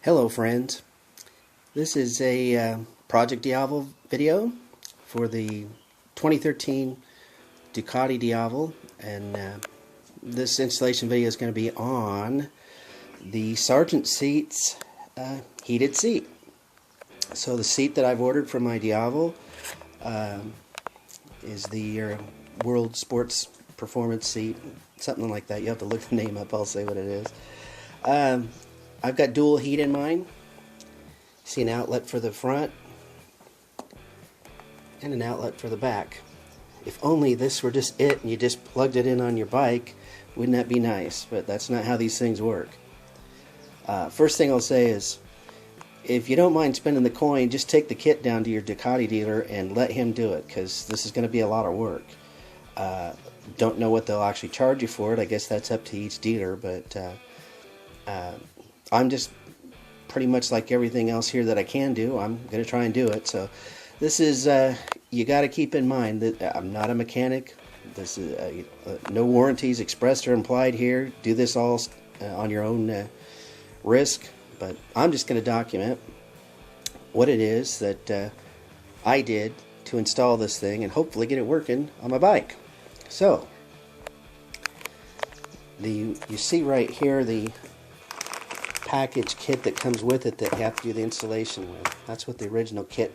Hello friends, this is a Project Diavel video for the 2013 Ducati Diavel, and this installation video is going to be on the Sargent seat's heated seat. So the seat that I've ordered for my Diavel is the World Sports Performance seat, something like that. You have to look the name up, I'll say what it is. I've got dual heat in mine. See an outlet for the front and an outlet for the back. If only this were just it and you just plugged it in on your bike, wouldn't that be nice? But that's not how these things work. First thing I'll say is, if you don't mind spending the coin, just take the kit down to your Ducati dealer and let him do it, because this is going to be a lot of work. Don't know what they'll actually charge you for it. I guess that's up to each dealer, but I'm just pretty much like everything else here that I can do. I'm going to try and do it. So this is, you got to keep in mind that I'm not a mechanic. This is no warranties expressed or implied here. Do this all on your own risk. But I'm just going to document what it is that I did to install this thing and hopefully get it working on my bike. So you see right here the package kit that comes with it that you have to do the installation with. That's what the original kit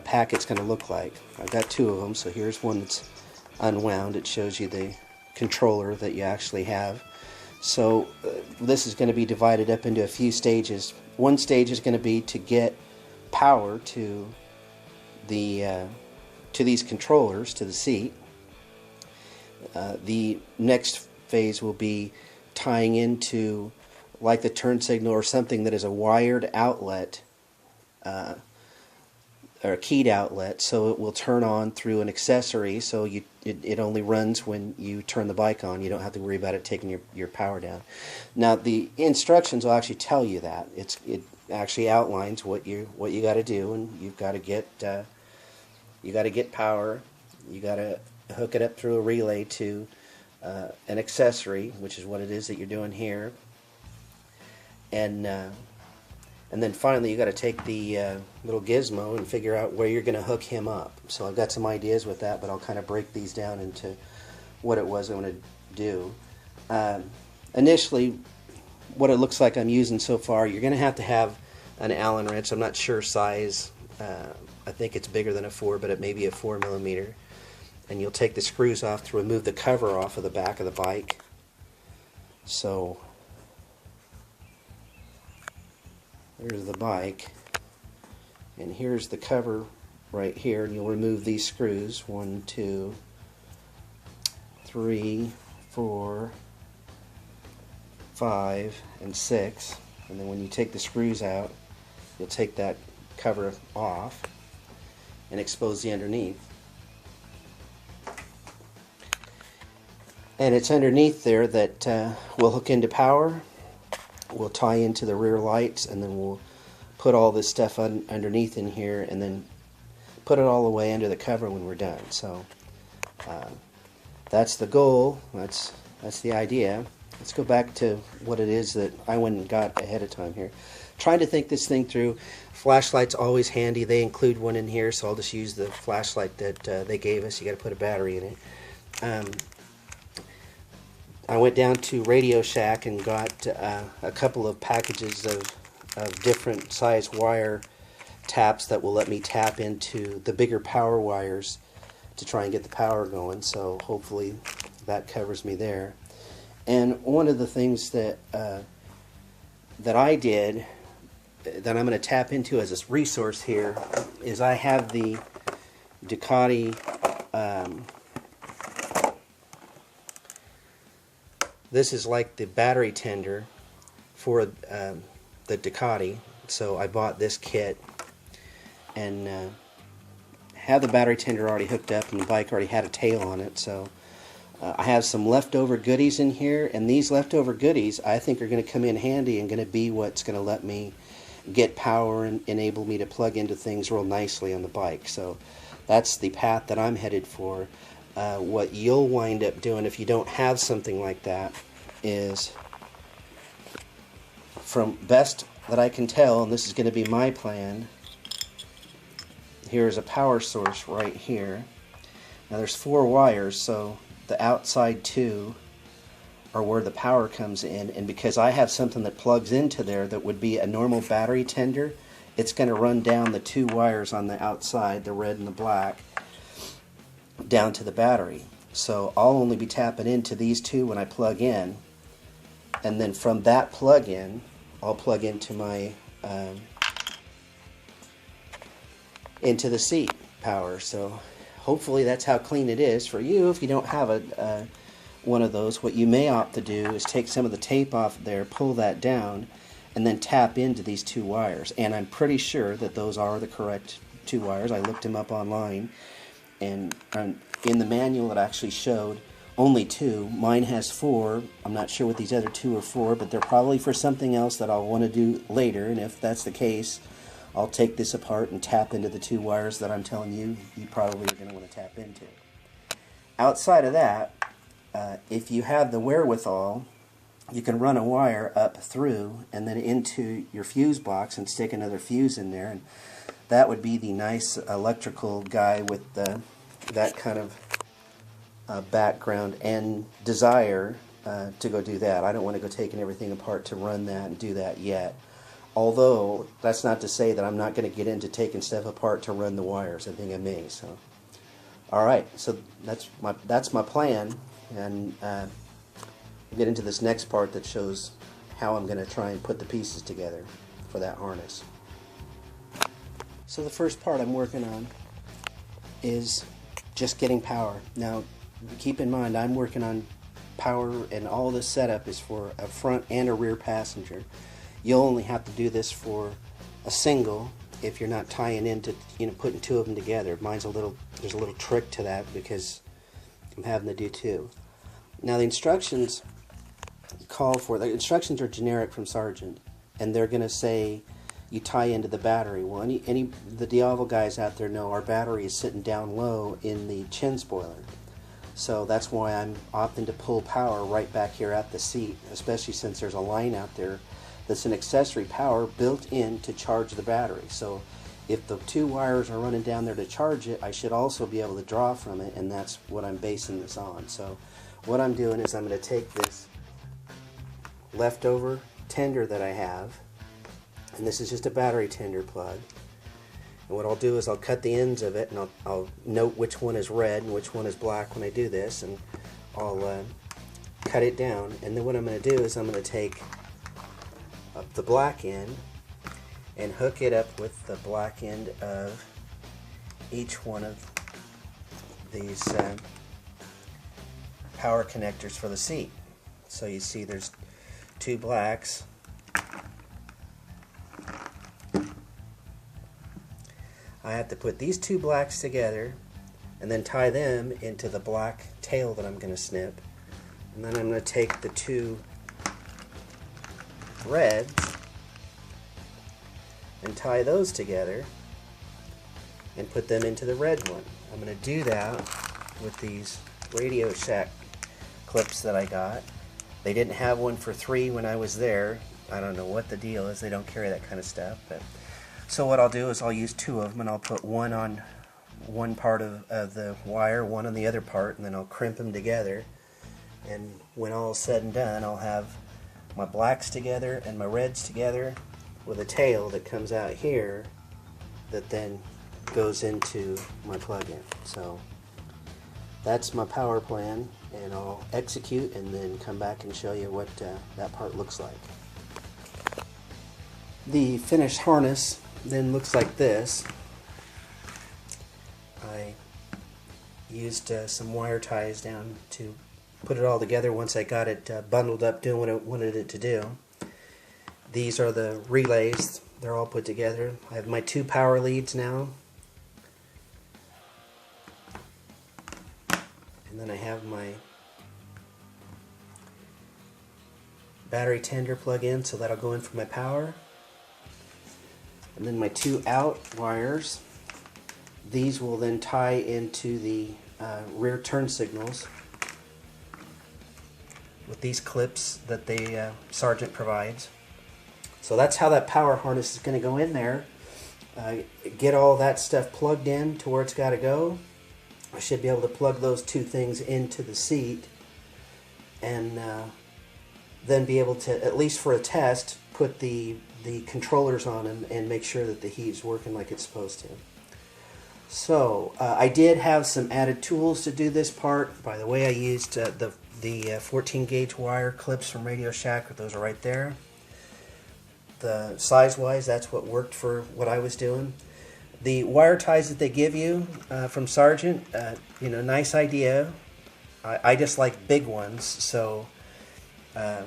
packet's going to look like. I've got two of them, so here's one that's unwound. It shows you the controller that you actually have. So this is going to be divided up into a few stages. One stage is going to be to get power to the to these controllers, to the seat. The next phase will be tying into like the turn signal or something that is a wired outlet or a keyed outlet, so it will turn on through an accessory, so it only runs when you turn the bike on. You don't have to worry about it taking your power down. Now the instructions will actually tell you that. It actually outlines what you got to do, and you've got to get power. You got to hook it up through a relay to an accessory, which is what it is that you're doing here. And then finally you got to take the little gizmo and figure out where you're going to hook him up. So I've got some ideas with that, but I'll kind of break these down into what it was I'm going to do. Initially, what it looks like I'm using so far, you're going to have an Allen wrench. I'm not sure size. I think it's bigger than a 4, but it may be a 4mm. And you'll take the screws off to remove the cover off of the back of the bike. So there's the bike, and here's the cover right here, and you'll remove these screws, 1, 2, 3, 4, 5, and 6, and then when you take the screws out, you'll take that cover off and expose the underneath. And it's underneath there that will hook into power. We'll tie into the rear lights, and then we'll put all this stuff underneath in here, and then put it all the way under the cover when we're done. So that's the goal. That's the idea. Let's go back to what it is that I went and got ahead of time here. Trying to think this thing through. Flashlight's always handy. They include one in here, so I'll just use the flashlight that they gave us. You got to put a battery in it. I went down to Radio Shack and got a couple of packages of different size wire taps that will let me tap into the bigger power wires to try and get the power going. So hopefully that covers me there. And one of the things that I did that I'm going to tap into as a resource here is I have the Ducati this is like the battery tender for the Ducati. So I bought this kit and have the battery tender already hooked up, and the bike already had a tail on it. So I have some leftover goodies in here, and these leftover goodies I think are going to come in handy and going to be what's going to let me get power and enable me to plug into things real nicely on the bike. So that's the path that I'm headed for. What you'll wind up doing if you don't have something like that is, from best that I can tell, and this is going to be my plan, here's a power source right here. Now there's 4 wires, so the outside 2 are where the power comes in, and because I have something that plugs into there that would be a normal battery tender, it's going to run down the 2 wires on the outside, the red and the black, down to the battery. So I'll only be tapping into these 2 when I plug in, and then from that plug-in I'll plug into my into the seat power. So hopefully that's how clean it is for you. If you don't have a one of those, what you may opt to do is take some of the tape off there, pull that down, and then tap into these 2 wires. And I'm pretty sure that those are the correct 2 wires. I looked them up online, and in the manual it actually showed only 2. Mine has 4. I'm not sure what these other 2 are for, but they're probably for something else that I'll want to do later, and if that's the case, I'll take this apart and tap into the 2 wires that I'm telling you probably are going to want to tap into. Outside of that, if you have the wherewithal, you can run a wire up through and then into your fuse box and stick another fuse in there, and that would be the nice electrical guy with that kind of background and desire to go do that. I don't want to go taking everything apart to run that and do that yet. Although, that's not to say that I'm not going to get into taking stuff apart to run the wires. I think I may. So, alright, so that's my plan, and we'll get into this next part that shows how I'm going to try and put the pieces together for that harness. So the first part I'm working on is just getting power. Now, keep in mind, I'm working on power, and all this setup is for a front and a rear passenger. You'll only have to do this for a single if you're not tying into, putting 2 of them together. There's a little trick to that because I'm having to do 2. Now the instructions the instructions are generic from Sargent, and they're going to say you tie into the battery. Well, the Diavel guys out there know our battery is sitting down low in the chin spoiler. So that's why I'm opting to pull power right back here at the seat, especially since there's a line out there that's an accessory power built in to charge the battery. So if the 2 wires are running down there to charge it, I should also be able to draw from it, and that's what I'm basing this on. So what I'm doing is I'm going to take this leftover tender that I have, and this is just a battery tender plug, and what I'll do is I'll cut the ends of it, and I'll note which one is red and which one is black when I do this, and I'll cut it down. And then what I'm going to do is I'm going to take the black end and hook it up with the black end of each one of these power connectors for the seat. So you see there's 2 blacks. I have to put these 2 blacks together and then tie them into the black tail that I'm going to snip, and then I'm going to take the 2 reds and tie those together and put them into the red one. I'm going to do that with these Radio Shack clips that I got. They didn't have one for 3 when I was there. I don't know what the deal is. They don't carry that kind of stuff. But so what I'll do is I'll use 2 of them, and I'll put one on one part of the wire, one on the other part, and then I'll crimp them together. And when all is said and done, I'll have my blacks together and my reds together with a tail that comes out here that then goes into my plug-in. So that's my power plan, and I'll execute and then come back and show you what that part looks like. The finished harness then looks like this. I used some wire ties down to put it all together once I got it bundled up doing what I wanted it to do. These are the relays. They're all put together. I have my 2 power leads now. And then I have my battery tender plug in, so that'll go in for my power. And then my 2 out wires. These will then tie into the rear turn signals with these clips that Sargent provides. So that's how that power harness is going to go in there. Get all that stuff plugged in to where it's got to go. I should be able to plug those two things into the seat, and then be able to, at least for a test, put the controllers on them and make sure that the heat's working like it's supposed to. So I did have some added tools to do this part. By the way, I used the 14 gauge wire clips from Radio Shack. Those are right there. The size-wise, that's what worked for what I was doing. The wire ties that they give you from Sargent, nice idea. I just like big ones, so I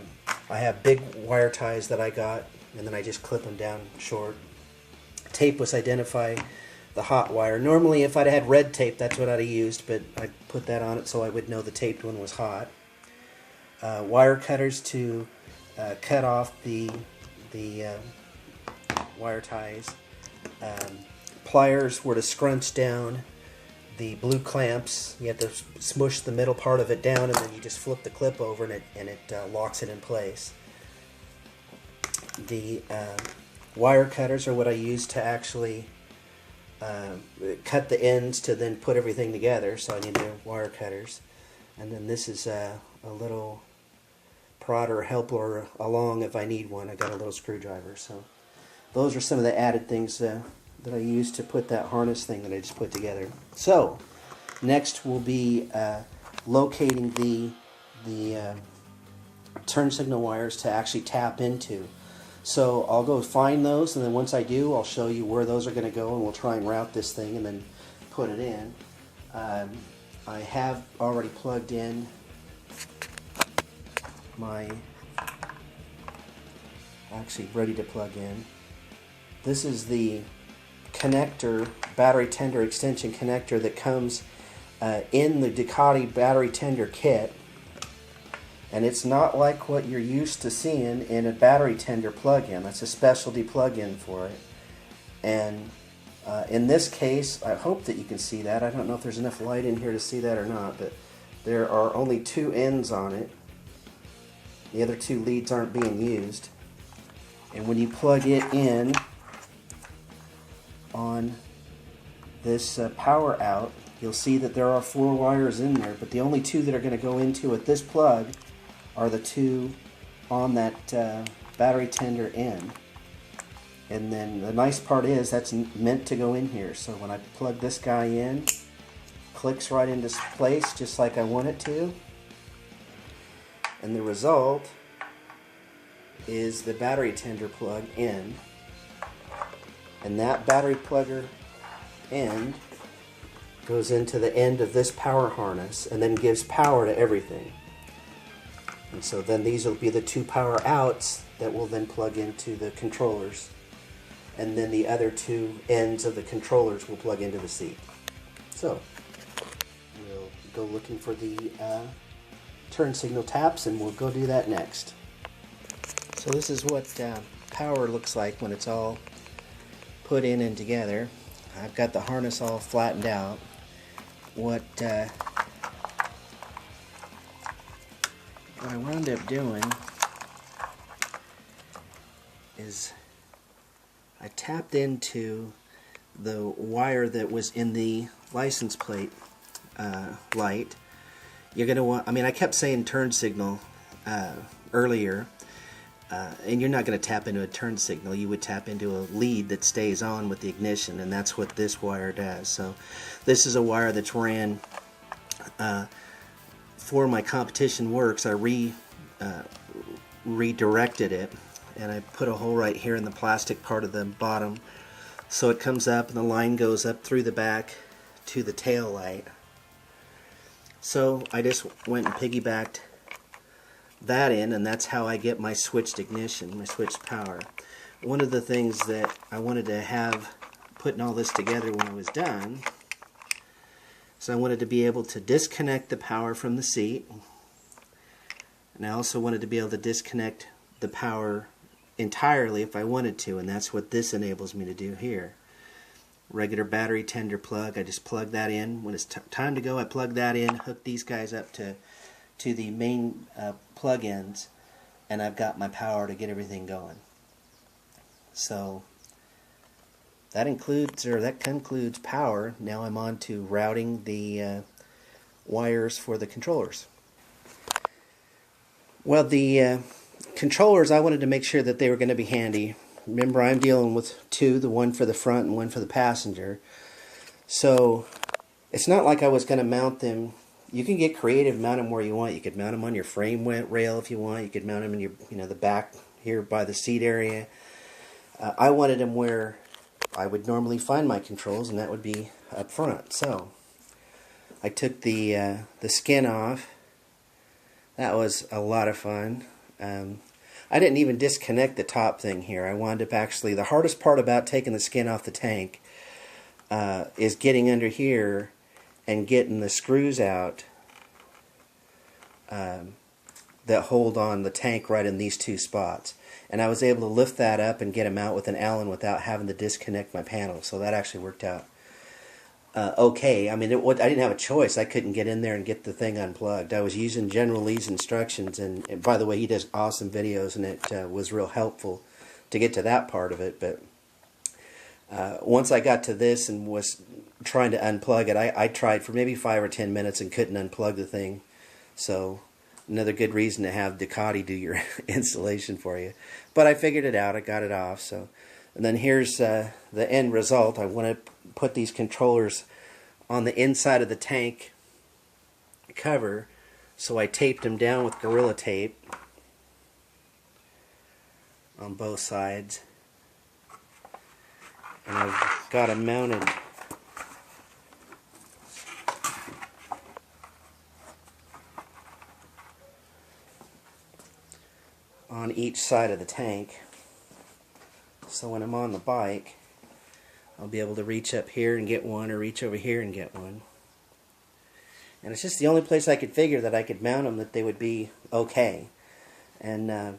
have big wire ties that I got, and then I just clip them down short. Tape was identify the hot wire. Normally, if I'd had red tape, that's what I'd have used, but I put that on it so I would know the taped one was hot. Wire cutters to cut off the wire ties. Pliers were to scrunch down the blue clamps. You have to smush the middle part of it down, and then you just flip the clip over, and it locks it in place. The wire cutters are what I use to actually cut the ends to then put everything together, so I need the wire cutters. And then this is a little prodder helper along if I need one. I got a little screwdriver. So those are some of the added things that I used to put that harness thing that I just put together. So next will be locating the turn signal wires to actually tap into. So I'll go find those, and then once I do, I'll show you where those are going to go, and we'll try and route this thing and then put it in. I have already plugged in my, actually ready to plug in. This is the connector, battery tender extension connector that comes in the Ducati battery tender kit. And it's not like what you're used to seeing in a battery tender plug-in. That's a specialty plug-in for it. And in this case, I hope that you can see that. I don't know if there's enough light in here to see that or not, but there are only two ends on it. The other two leads aren't being used. And when you plug it in on this power out, you'll see that there are 4 wires in there, but the only 2 that are going to go into at this plug are the 2 on that battery tender end. And then the nice part is that's meant to go in here. So when I plug this guy in, clicks right into place just like I want it to. And the result is the battery tender plug in. And that battery plugger end goes into the end of this power harness and then gives power to everything. And so then these will be the 2 power outs that will then plug into the controllers. And then the other 2 ends of the controllers will plug into the seat. So we'll go looking for the turn signal taps, and we'll go do that next. So this is what power looks like when it's all put in and together. I've got the harness all flattened out. What I wound up doing is I tapped into the wire that was in the license plate light. You're going to want, I kept saying turn signal earlier, and you're not going to tap into a turn signal. You would tap into a lead that stays on with the ignition, and that's what this wire does. So this is a wire that's ran for my competition works. I redirected it, and I put a hole right here in the plastic part of the bottom, so it comes up and the line goes up through the back to the tail light. So I just went and piggybacked that in, and that's how I get my switched ignition, my switched power. One of the things that I wanted to have putting all this together when I was done, so I wanted to be able to disconnect the power from the seat, and I also wanted to be able to disconnect the power entirely if I wanted to, and that's what this enables me to do here. Regular battery tender plug, I just plug that in. When it's time to go, I plug that in, hook these guys up to the main plug ends, and I've got my power to get everything going. So that concludes power. Now I'm on to routing the wires for the controllers. Well, the controllers, I wanted to make sure that they were going to be handy. Remember, I'm dealing with two, the one for the front and one for the passenger. So it's not like I was going to mount them. You can get creative, mount them where you want. You could mount them on your frame rail if you want. You could mount them in your, the back here by the seat area. I wanted them where I would normally find my controls, and that would be up front. So I took the skin off. That was a lot of fun. I didn't even disconnect the top thing here. I wound up actually, the hardest part about taking the skin off the tank is getting under here and getting the screws out that hold on the tank right in these two spots. And I was able to lift that up and get them out with an Allen without having to disconnect my panel. So that actually worked out okay. I mean, I didn't have a choice. I couldn't get in there and get the thing unplugged. I was using General Lee's instructions, and by the way, he does awesome videos, and it was real helpful to get to that part of it. But once I got to this and was trying to unplug it, I tried for maybe 5 or 10 minutes and couldn't unplug the thing. So another good reason to have Ducati do your installation for you. But I figured it out. I got it off. So, and then here's the end result. I want to put these controllers on the inside of the tank cover, so I taped them down with Gorilla Tape on both sides, and I've got them mounted on each side of the tank, so when I'm on the bike I'll be able to reach up here and get one, or reach over here and get one. And it's just the only place I could figure that I could mount them that they would be okay. And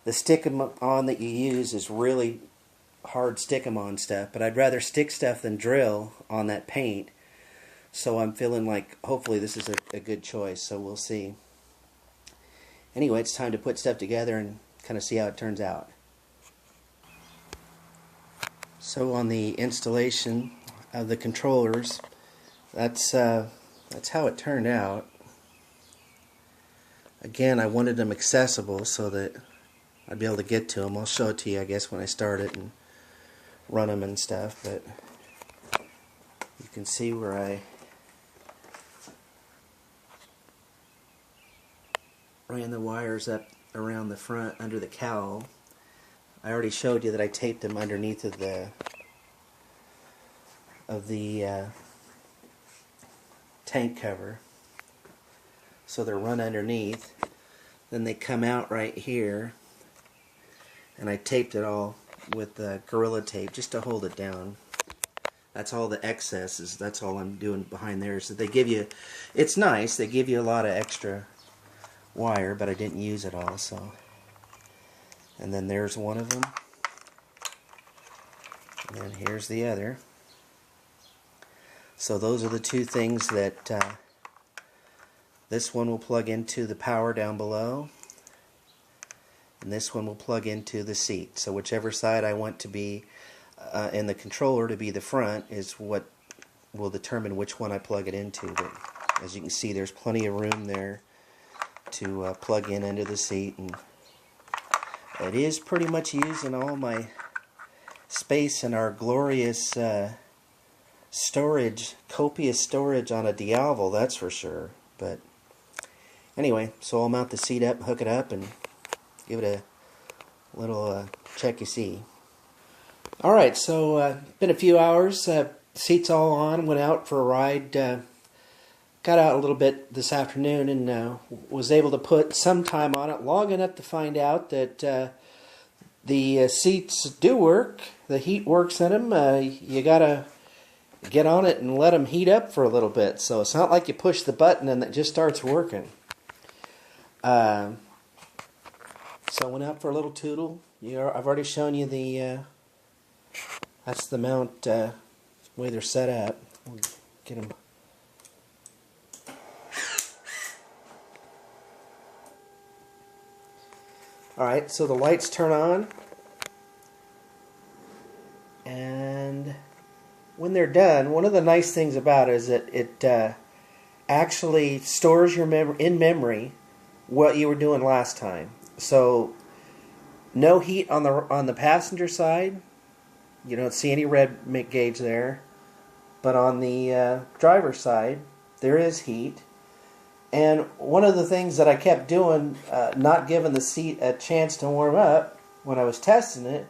the stick-em-on that you use is really hard stick-em-on stuff, but I'd rather stick stuff than drill on that paint. So I'm feeling like hopefully this is a good choice, so we'll see. Anyway, it's time to put stuff together and kind of see how it turns out. So on the installation of the controllers, that's how it turned out. Again, I wanted them accessible so that I'd be able to get to them. I'll show it to you, I guess, when I start it and run them and stuff. But you can see where I ran the wires up around the front under the cowl. I already showed you that I taped them underneath of the tank cover, so they're run underneath. Then they come out right here, and I taped it all with Gorilla Tape just to hold it down. That's all the excesses. That's all I'm doing behind there. So they give you, it's nice. They give you a lot of extra wire, but I didn't use it all. So. And then there's one of them, and then here's the other. So those are the two things that this one will plug into the power down below, and this one will plug into the seat. So whichever side I want to be in the controller to be the front is what will determine which one I plug it into. But as you can see, there's plenty of room there to plug in under the seat, and it is pretty much using all my space in our glorious storage, copious storage on a Diavel, that's for sure. But anyway, so I'll mount the seat up, hook it up, and give it a little check you see. Alright, so been a few hours, seat's all on, went out for a ride, got out a little bit this afternoon and was able to put some time on it, long enough to find out that the seats do work. The heat works in them. You gotta get on it and let them heat up for a little bit. So it's not like you push the button and it just starts working. So I went out for a little tootle. I've already shown you the that's the mount way they're set up. We'll get them. Alright, so the lights turn on. when they're done, one of the nice things about it is that it actually stores your in memory what you were doing last time. So no heat on the passenger side. You don't see any red gauge there. But on the driver's side, there is heat. And one of the things that I kept doing, not giving the seat a chance to warm up when I was testing it,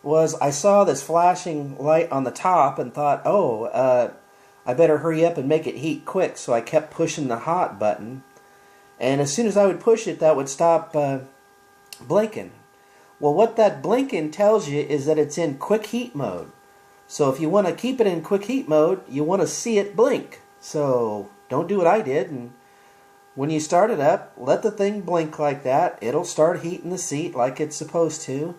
was I saw this flashing light on the top and thought, oh, I better hurry up and make it heat quick. So I kept pushing the hot button. And as soon as I would push it, that would stop blinking. Well, what that blinking tells you is that it's in quick heat mode. So if you want to keep it in quick heat mode, you want to see it blink. So don't do what I did. And when you start it up, let the thing blink like that. It'll start heating the seat like it's supposed to.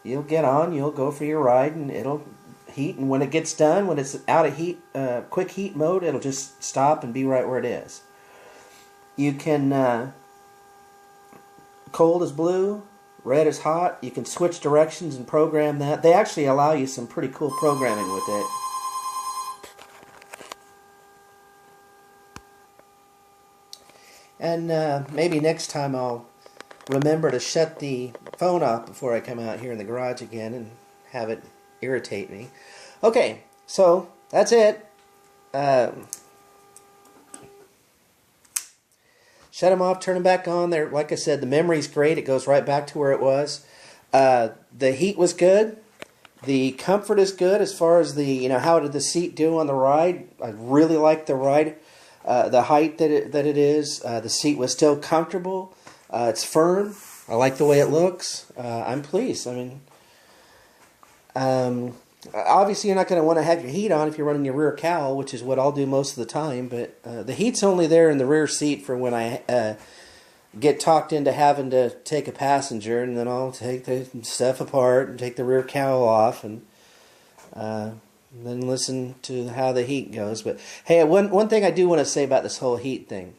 You'll get on, you'll go for your ride, and it'll heat. And when it gets done, when it's out of heat, quick heat mode, it'll just stop and be right where it is. You can, cold is blue, red is hot. You can switch directions and program that. They actually allow you some pretty cool programming with it. And maybe next time I'll remember to shut the phone off before I come out here in the garage again and have it irritate me. Okay, so that's it. Shut them off, turn them back on. There, like I said, the memory's great. It goes right back to where it was. The heat was good. The comfort is good as far as the, how did the seat do on the ride? I really liked the ride. The height that it is. The seat was still comfortable. It's firm. I like the way it looks. I'm pleased. I mean, obviously you're not going to want to have your heat on if you're running your rear cowl, which is what I'll do most of the time. But the heat's only there in the rear seat for when I get talked into having to take a passenger, and then I'll take the stuff apart and take the rear cowl off and then listen to how the heat goes. But hey, one thing I do want to say about this whole heat thing.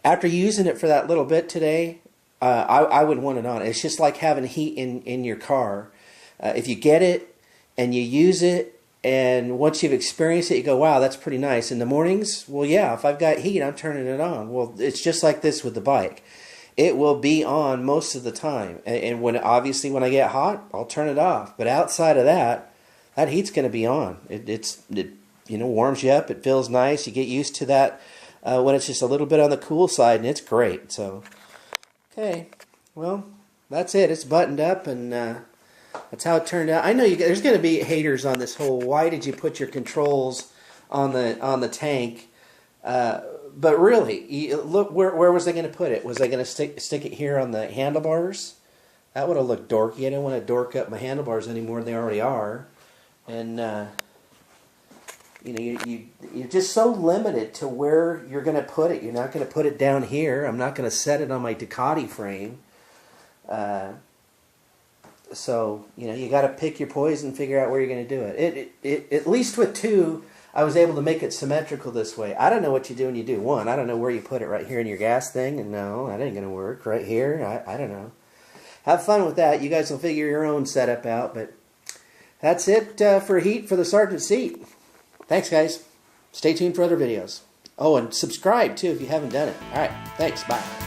After using it for that little bit today, I would want it on. It's just like having heat in your car. If you get it and you use it, and once you've experienced it, you go, wow, that's pretty nice. In the mornings, well, yeah, if I've got heat, I'm turning it on. Well, it's just like this with the bike. It will be on most of the time. And obviously when I get hot, I'll turn it off. But outside of that, that heat's going to be on. It warms you up. It feels nice. You get used to that when it's just a little bit on the cool side, and it's great. So, okay, well, that's it. It's buttoned up, and that's how it turned out. I know there's going to be haters on this whole, why did you put your controls on the tank? But really, look, where was I going to put it? Was I going to stick it here on the handlebars? That would have looked dorky. I don't want to dork up my handlebars any more than they already are. And you're just so limited to where you're going to put it. You're not going to put it down here. I'm not going to set it on my Ducati frame. So you got to pick your poison, figure out where you're going to do it. At least with two, I was able to make it symmetrical this way. I don't know what you do when you do one. I don't know where you put it, right here in your gas thing, and no, that ain't going to work. Right here, I don't know. Have fun with that. You guys will figure your own setup out, but that's it for heat for the Sargent seat. Thanks, guys. Stay tuned for other videos. Oh, and subscribe, too, if you haven't done it. All right, thanks. Bye.